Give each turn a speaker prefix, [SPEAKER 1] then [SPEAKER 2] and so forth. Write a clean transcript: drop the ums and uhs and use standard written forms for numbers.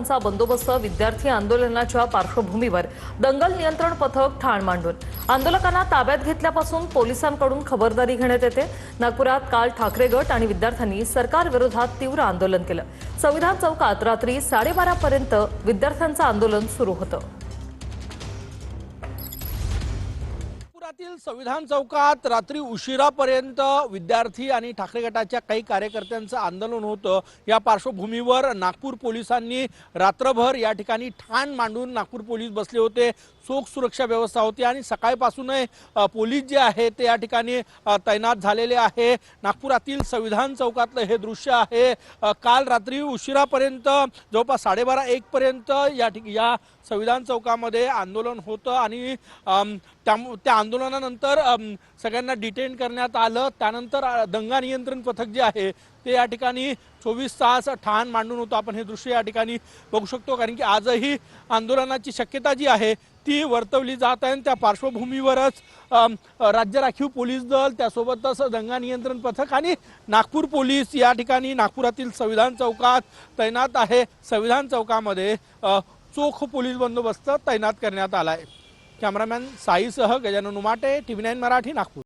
[SPEAKER 1] चा बंदोबस्त विद्यार्थी आंदोलनाच्या पार्श्वभूमीवर दंगल नियंत्रण पथक ठाण मांडून आंदोलकांना ताब्यात घेतल्यापासून पोलिसांकडून खबरदारी घेण्यात येते। नागपुरात काल ठाकरे गट आणि विद्यार्थ्यांनी सरकार विरोधात तीव्र आंदोलन केलं। संविधान चौकात रात्री 12:30 पर्यंत विद्यार्थ्यांचं आंदोलन सुरू होतं।
[SPEAKER 2] नागपुरातील संविधान चौकात रात्री उशिरापर्यंत विद्यार्थी आणि ठाकरे गटाच्या काही कार्यकर्त्यांचं आंदोलन होतं। या पार्श्वभूमीवर नागपूर पोलिसांनी रात्रभर या ठिकाणी ठाण मांडून नागपूर पोलीस बसले होते। चोख सुरक्षा व्यवस्था होती आणि सकाळपासूनच पोलीस जे आहे ते या ठिकाणी तैनात झालेले आहे। नागपुरातील संविधान चौकातलं हे दृश्य आहे। काल रात्री उशिरापर्यंत जवळपास 12:30-1 पर्यंत या संविधान चौकामध्ये आंदोलन होतं आणि त्या आंदोलनानंतर सगळ्यांना डिटेन करण्यात आलं। त्यानंतर दंगा नियंत्रण पथक जे आहे ते या ठिकाणी 24 तास ठाण मांडून होतं। आपण हे दृश्य या ठिकाणी बघू शकतो, कारण की आजही आंदोलनाची शक्यता जी आहे ती वर्तवली जात आहे। त्या पार्श्वभूमीवरच राज्य राखीव पोलीस दल, त्यासोबतच दंगा नियंत्रण पथक आणि नागपूर पोलीस या ठिकाणी नागपुरातील संविधान चौकात तैनात आहे। संविधान चौकामध्ये चोख पोलीस बंदोबस्त तैनात करण्यात आला आहे। कॅमेरामॅन साईसह गजानन उमाटे, TV9 मराठी, नागपूर।